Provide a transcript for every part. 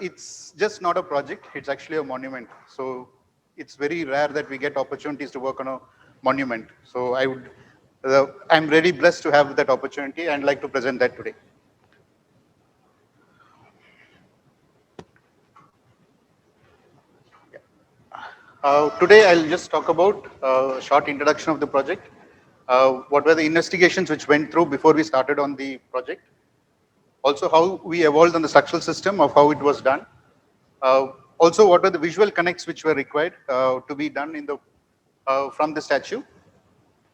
It's just not a project, it's actually a monument. So it's very rare that we get opportunities to work on a monument. So I'm really blessed to have that opportunity and like to present that today. Today I'll just talk about a short introduction of the project. What were the investigations which went through before we started on the project? Also how we evolved on the structural system of how it was done. Also, what were the visual connects which were required to be done in the from the statue?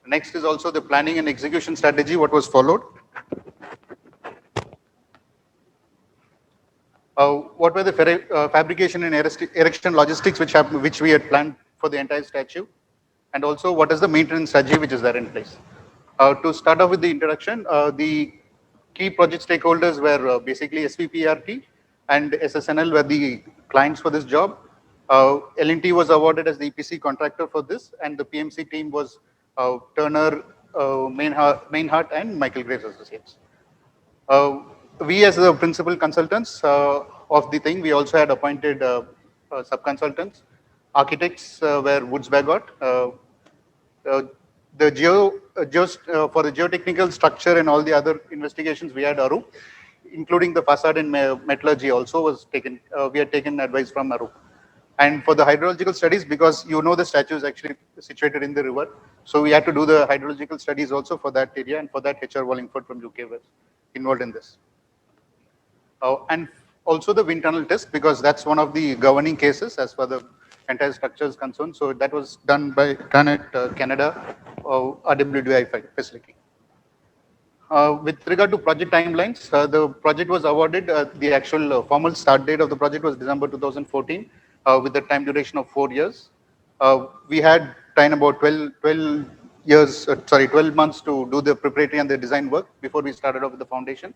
Next is also the planning and execution strategy, what was followed. What were the fabrication and erection logistics which we had planned for the entire statue? And also, what is the maintenance strategy which is there in place? To start off with the introduction, the key project stakeholders were basically SVPRT and SSNL were the clients for this job. L&T was awarded as the EPC contractor for this, and the PMC team was Turner, Mainhardt, and Michael Graves Associates. We as the principal consultants of the thing, we also had appointed sub-consultants. Architects were Woods Bagot. For the geotechnical structure and all the other investigations, we had Arup, including the facade and metallurgy also was taken. We had taken advice from Arup. And for the hydrological studies, because you know the statue is actually situated in the river, so we had to do the hydrological studies also for that area, and for that HR Wallingford from UK was involved in this. And also the wind tunnel test, because that's one of the governing cases as far the entire structure is concerned. So that was done at Canada RWI facility. With regard to project timelines, the project was awarded, the actual formal start date of the project was December 2014 with a time duration of 4 years. We had time about 12 months to do the preparatory and the design work before we started off with the foundation.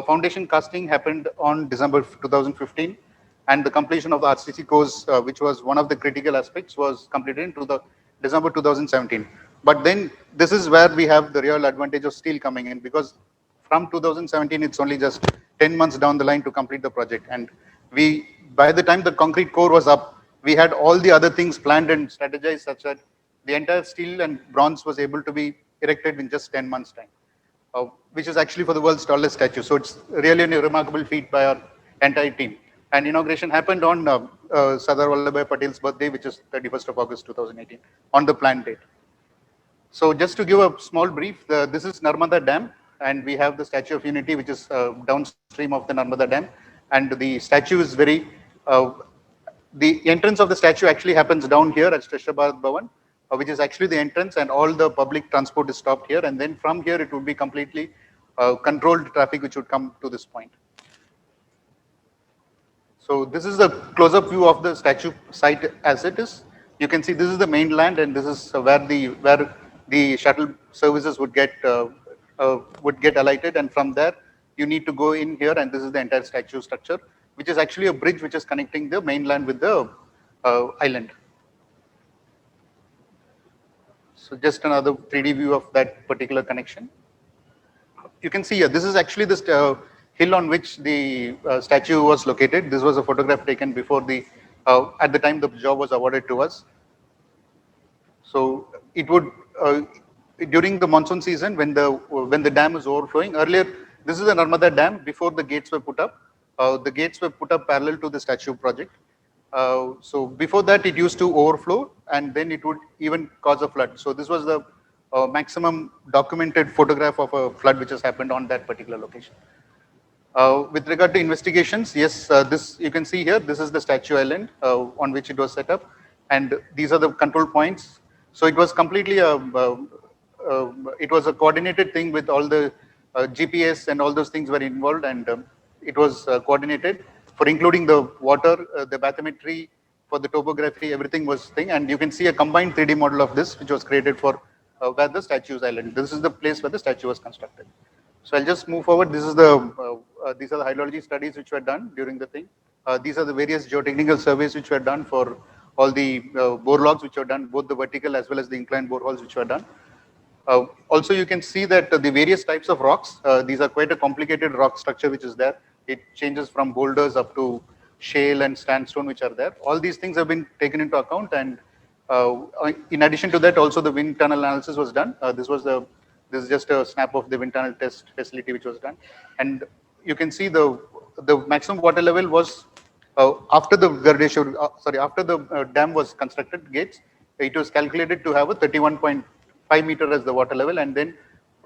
Foundation casting happened on December 2015, and the completion of the RCC course, which was one of the critical aspects, was completed into the December 2017. But then this is where we have the real advantage of steel coming in, because from 2017, it's only just 10 months down the line to complete the project. And by the time the concrete core was up, we had all the other things planned and strategized such that the entire steel and bronze was able to be erected in just 10 months time. Which is actually for the world's tallest statue. So it's really a remarkable feat by our entire team. And inauguration happened on Sardar Vallabhbhai Patel's birthday, which is 31st of August 2018, on the planned date. So just to give a small brief, this is Narmada Dam, and we have the Statue of Unity, which is downstream of the Narmada Dam. And the statue is the entrance of the statue actually happens down here at Shreshtha Bharat Bhavan, which is actually the entrance, and all the public transport is stopped here. And then from here, it would be completely controlled traffic, which would come to this point. So this is the close-up view of the statue site as it is. You can see this is the mainland, and this is where the shuttle services would get alighted. And from there, you need to go in here, and this is the entire statue structure, which is actually a bridge which is connecting the mainland with the island. So just another 3D view of that particular connection. You can see here, this is actually the hill on which the statue was located. This was a photograph taken before at the time the job was awarded to us. So it would, during the monsoon season, when the dam is overflowing, earlier, this is the Narmada Dam before the gates were put up. The gates were put up parallel to the statue project. So before that, it used to overflow, and then it would even cause a flood. So this was the maximum documented photograph of a flood which has happened on that particular location. With regard to investigations, yes, this you can see here, this is the statue island on which it was set up, and these are the control points. So it was completely it was a coordinated thing with all the GPS and all those things were involved, and it was coordinated for including the water, the bathymetry, for the topography, everything was thing. And you can see a combined 3D model of this, which was created for where the statue's island. This is the place where the statue was constructed. So I'll just move forward. This is these are the hydrology studies which were done during the thing. These are the various geotechnical surveys which were done for all the bore logs which were done, both the vertical as well as the inclined boreholes which were done. Also, you can see that the various types of rocks, these are quite a complicated rock structure which is there. It changes from boulders up to shale and sandstone, which are there. All these things have been taken into account, and in addition to that, also the wind tunnel analysis was done. This is just a snap of the wind tunnel test facility which was done, and you can see the maximum water level was after the after the dam was constructed, gates, it was calculated to have a 31.5 meter as the water level, and then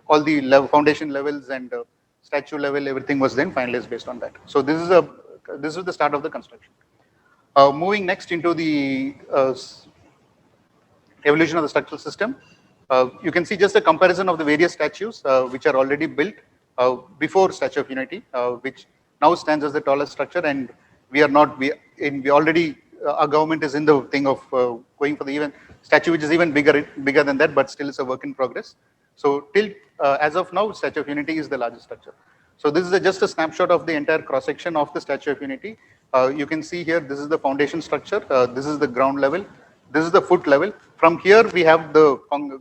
all the foundation levels and statue level, everything was then finalized based on that. So this is the start of the construction. Moving next into the evolution of the structural system. You can see just a comparison of the various statues which are already built before Statue of Unity, which now stands as the tallest structure, and we are not, we already, our government is in the thing of going for the even statue which is even bigger than that, but still is a work in progress. So till as of now, Statue of Unity is the largest structure. So this is just a snapshot of the entire cross section of the Statue of Unity. You can see here, this is the foundation structure. This is the ground level. This is the foot level. From here, we have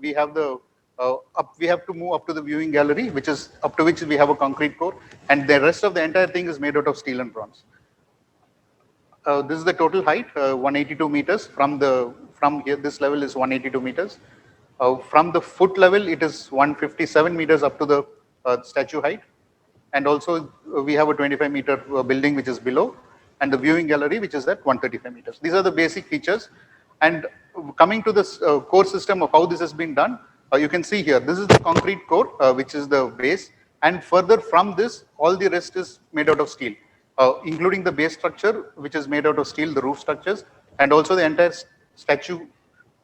we have to move up to the viewing gallery, which is up to which we have a concrete core, and the rest of the entire thing is made out of steel and bronze. This is the total height, 182 meters. From here, this level is 182 meters. From the foot level, it is 157 meters up to the statue height. And also, we have a 25-meter building which is below, and the viewing gallery, which is at 135 meters. These are the basic features. And coming to this core system of how this has been done, you can see here, this is the concrete core, which is the base. And further from this, all the rest is made out of steel, including the base structure, which is made out of steel, the roof structures, and also the entire statue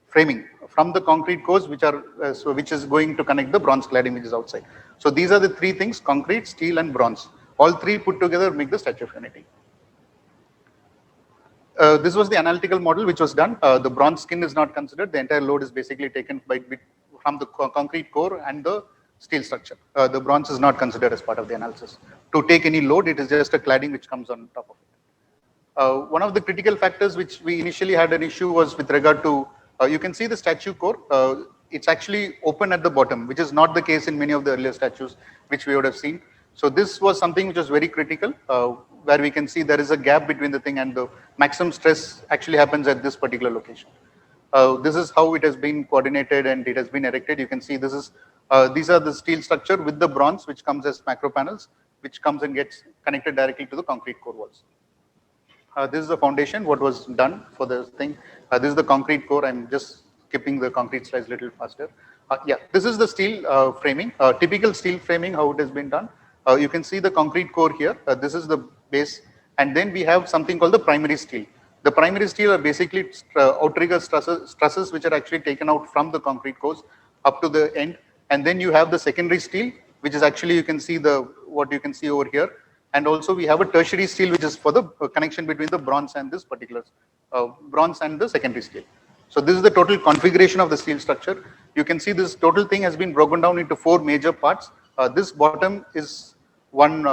framing from the concrete cores, which is going to connect the bronze cladding, which is outside. So these are the three things: concrete, steel, and bronze. All three put together make the Statue of Unity. This was the analytical model which was done. The bronze skin is not considered. The entire load is basically taken from the concrete core and the steel structure. The bronze is not considered as part of the analysis. To take any load, it is just a cladding which comes on top of it. One of the critical factors which we initially had an issue was with regard to, you can see the statue core. It's actually open at the bottom, which is not the case in many of the earlier statues which we would have seen. So this was something which was very critical, where we can see there is a gap between the thing, and the maximum stress actually happens at this particular location. This is how it has been coordinated and it has been erected. You can see this is these are the steel structure with the bronze, which comes as macro panels, which comes and gets connected directly to the concrete core walls. This is the foundation, what was done for the thing. This is the concrete core. I'm just skipping the concrete slides a little faster. Yeah, this is the steel framing, typical steel framing, how it has been done. You can see the concrete core here. This is the base. And then we have something called the primary steel. The primary steel are basically outrigger trusses which are actually taken out from the concrete cores up to the end. And then you have the secondary steel, which is actually, you can see what you can see over here. And also we have a tertiary steel, which is for the connection between the bronze and this particular bronze and the secondary steel. So this is the total configuration of the steel structure. You can see this total thing has been broken down into 4 major parts. This bottom is one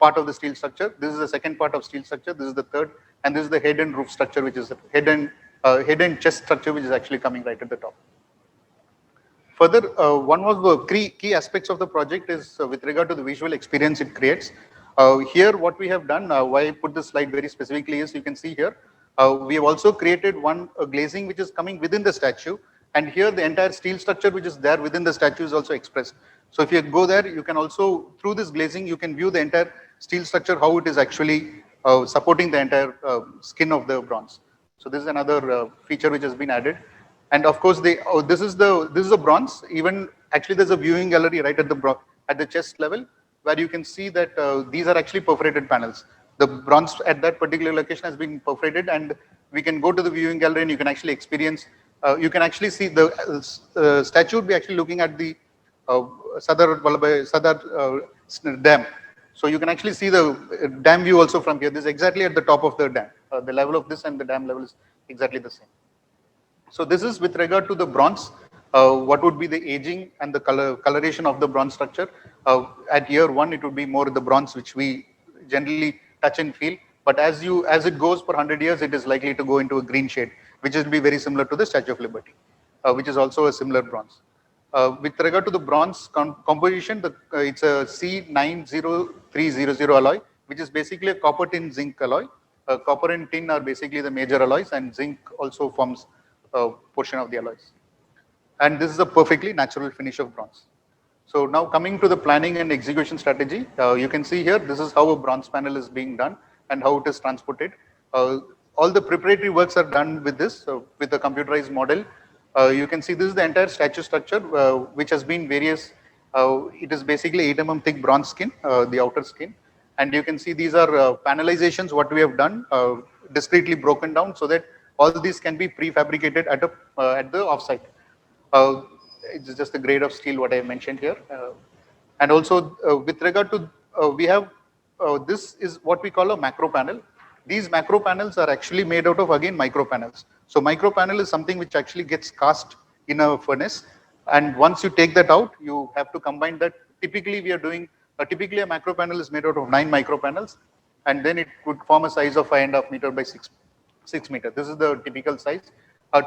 part of the steel structure. This is the second part of steel structure. This is the third, and this is the head and roof structure, which is the head and chest structure, which is actually coming right at the top. Further, one of the key aspects of the project is with regard to the visual experience it creates. Here, what we have done, why I put this slide very specifically is, you can see here, we have also created one glazing which is coming within the statue, and here the entire steel structure which is there within the statue is also expressed. So if you go there, you can also, through this glazing, you can view the entire steel structure, how it is actually supporting the entire skin of the bronze. So this is another feature which has been added. And of course, this is a bronze. Even actually, there's a viewing gallery right at the chest level, where you can see that these are actually perforated panels. The bronze at that particular location has been perforated, and we can go to the viewing gallery and you can actually experience, you can actually see the statue would be actually looking at the Sundar dam. So you can actually see the dam view also from here. This is exactly at the top of the dam. The level of this and the dam level is exactly the same. So this is with regard to the bronze, what would be the aging and the coloration of the bronze structure. At year 1, it would be more the bronze, which we generally touch and feel. But as it goes for 100 years, it is likely to go into a green shade, which will be very similar to the Statue of Liberty, which is also a similar bronze. With regard to the bronze composition, it's a C90300 alloy, which is basically a copper tin zinc alloy. Copper and tin are basically the major alloys, and zinc also forms a portion of the alloys. And this is a perfectly natural finish of bronze. So now coming to the planning and execution strategy, you can see here, this is how a bronze panel is being done and how it is transported. Uh, all the preparatory works are done with this, with the computerized model. You can see this is the entire statue structure, which has been various, it is basically 8 mm thick bronze skin, the outer skin. And you can see these are panelizations, what we have done, discretely broken down so that all these can be prefabricated at the offsite. Uh, it's just the grade of steel what I mentioned here. And also with regard to, we have, this is what we call a macro panel. These macro panels are actually made out of, again, micro panels. So micro panel is something which actually gets cast in a furnace. And once you take that out, you have to combine that. Typically we are doing, typically a macro panel is made out of 9 micro panels. And then it would form a size of 5.5 meter by 6 meter. This is the typical size.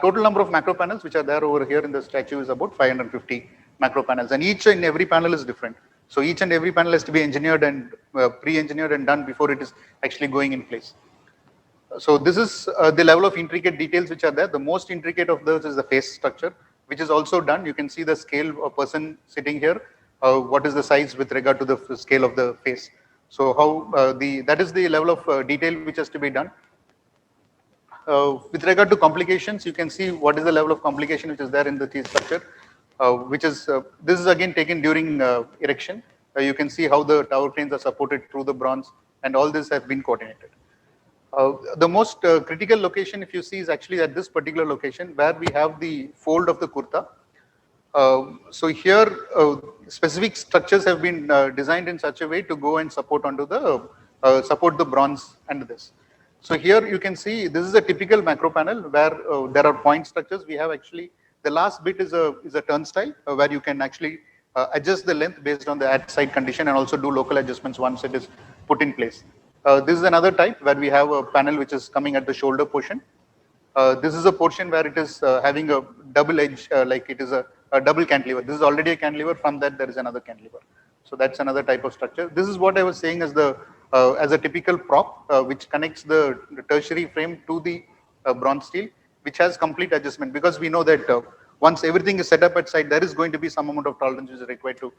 Total number of macro panels which are there over here in the statue is about 550 macro panels, and each and every panel is different. So each and every panel has to be engineered and pre-engineered and done before it is actually going in place. So this is the level of intricate details which are there. The most intricate of those is the face structure, which is also done. You can see the scale of a person sitting here. What is the size with regard to the scale of the face? So how that is the level of detail which has to be done. With regard to complications, you can see what is the level of complication which is there in the steel structure, which is, this is again taken during erection. You can see how the tower cranes are supported through the bronze, and all this has been coordinated. The most critical location, if you see, is actually at this particular location where we have the fold of the kurta. So here, specific structures have been designed in such a way to go and support onto the, support the bronze and this. So here you can see this is a typical macro panel where there are point structures. We have actually, the last bit is a turnstile where you can actually adjust the length based on the at site condition and also do local adjustments once it is put in place. This is another type where we have a panel which is coming at the shoulder portion. This is a portion where it is having a double edge, like it is a double cantilever. This is already a cantilever. From that, there is another cantilever. So that's another type of structure. This is what I was saying as the as a typical prop, which connects the tertiary frame to the bronze steel, which has complete adjustment, because we know that once everything is set up at site, there is going to be some amount of tolerance which is required to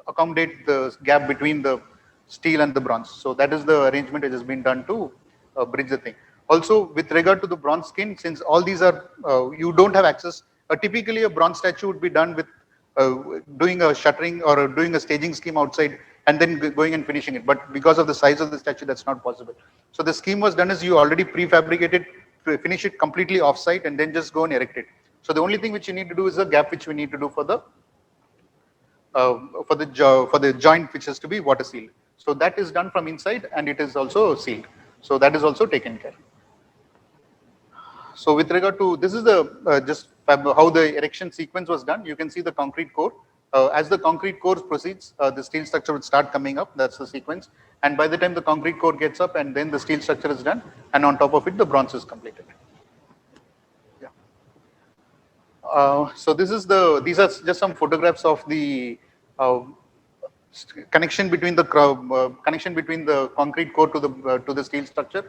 accommodate the gap between the steel and the bronze. So that is the arrangement which has been done to bridge the thing. Also, with regard to the bronze skin, since all these are, you don't have access, typically a bronze statue would be done with doing a shuttering or doing a staging scheme outside and then going and finishing it. But because of the size of the statue, that's not possible. So the scheme was done is you already prefabricated, finish it completely off-site and then just go and erect it. So the only thing which you need to do is the gap which we need to do for the joint which has to be water sealed. So that is done from inside and it is also sealed. So that is also taken care. So with regard to, this is the just how the erection sequence was done. You can see the concrete core. As the concrete core proceeds, the steel structure would start coming up. That's the sequence. And by the time the concrete core gets up and then the steel structure is done, and on top of it, the bronze is completed. Yeah. So this is the, these are just some photographs of the connection between the concrete core to the steel structure.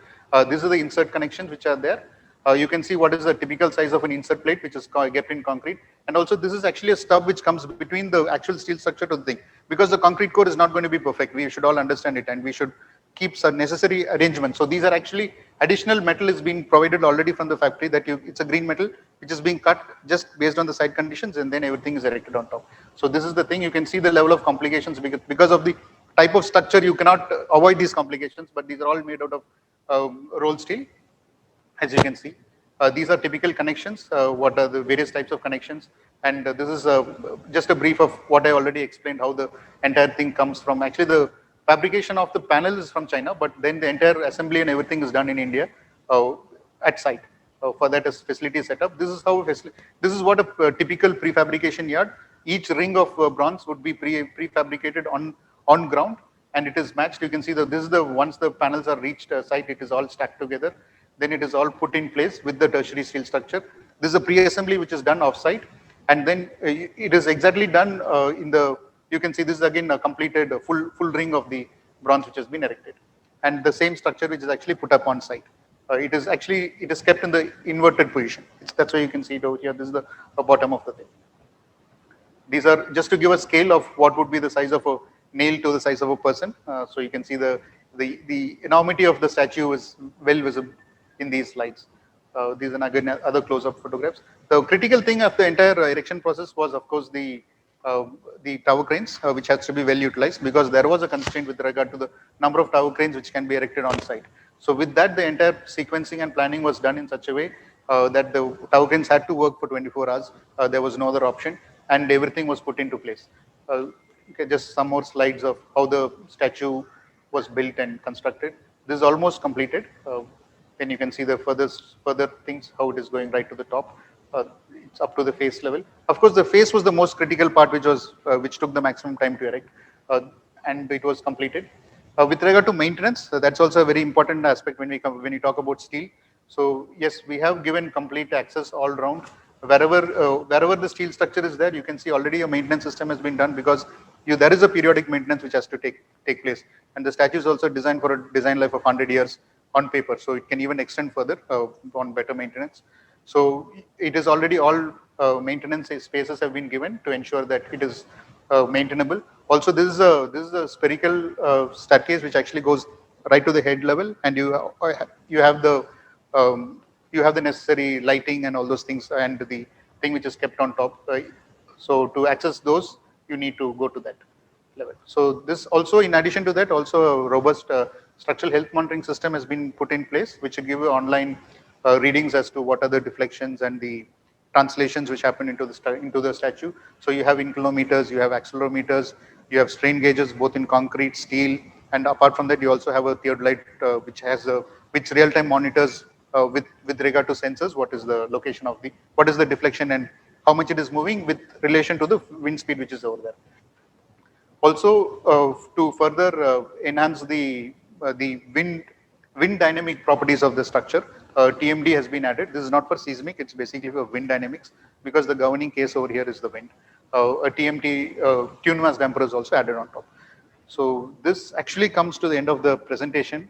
These are the insert connections which are there. You can see what is the typical size of an insert plate which is kept in concrete, and also this is actually a stub which comes between the actual steel structure to the thing, because the concrete core is not going to be perfect. We should all understand it, and we should keep some necessary arrangements. So these are actually additional metal is being provided already from the factory, that it's a green metal which is being cut just based on the site conditions, and then everything is erected on top. So this is the thing. You can see the level of complications because of the type of structure. You cannot avoid these complications, but these are all made out of rolled steel. As you can see, these are typical connections. What are the various types of connections? And this is just a brief of what I already explained, how the entire thing comes from. Actually, the fabrication of the panel is from China, but then the entire assembly and everything is done in India at site. For that, a facility is set up. This is how this is what a typical prefabrication yard. Each ring of bronze would be prefabricated on ground, and it is matched. You can see that this is the, once the panels are reached site, it is all stacked together. Then it is all put in place with the tertiary steel structure. This is a pre-assembly which is done off-site, and then it is exactly done in the, you can see this is again a completed full ring of the bronze which has been erected, and the same structure which is actually put up on site. It is kept in the inverted position. That's why you can see it over here. This is the bottom of the thing. These are just to give a scale of what would be the size of a nail to the size of a person. So you can see the enormity of the statue is well visible in these slides. These are again other close-up photographs. The critical thing of the entire erection process was, of course, the tower cranes, which has to be well utilized, because there was a constraint with regard to the number of tower cranes which can be erected on site. So with that, the entire sequencing and planning was done in such a way that the tower cranes had to work for 24 hours. There was no other option, and everything was put into place. Okay, just some more slides of how the statue was built and constructed. This is almost completed. Then you can see the further things, how it is going right to the top. It's up to the face level. Of course, the face was the most critical part, which took the maximum time to erect, and it was completed. With regard to maintenance, that's also a very important aspect when you talk about steel. So yes, we have given complete access all around. Wherever the steel structure is there, you can see already a maintenance system has been done, because there is a periodic maintenance which has to take place. And the statue is also designed for a design life of 100 years on paper, so it can even extend further on better maintenance. So it is already all maintenance spaces have been given to ensure that it is maintainable. Also, this is a spherical staircase which actually goes right to the head level, and you have the necessary lighting and all those things, and the thing which is kept on top. So to access those, you need to go to that level. So this also, in addition to that, also a robust structural health monitoring system has been put in place, which will give you online readings as to what are the deflections and the translations which happen into the statue. So you have inclinometers, you have accelerometers, you have strain gauges both in concrete, steel, and apart from that, you also have a theodolite which real-time monitors with regard to sensors what is the location of what is the deflection and how much it is moving with relation to the wind speed which is over there. Also, to further enhance the wind dynamic properties of the structure, TMD has been added. This is not for seismic; it's basically for wind dynamics, because the governing case over here is the wind. A TMT tune mass damper is also added on top. So this actually comes to the end of the presentation.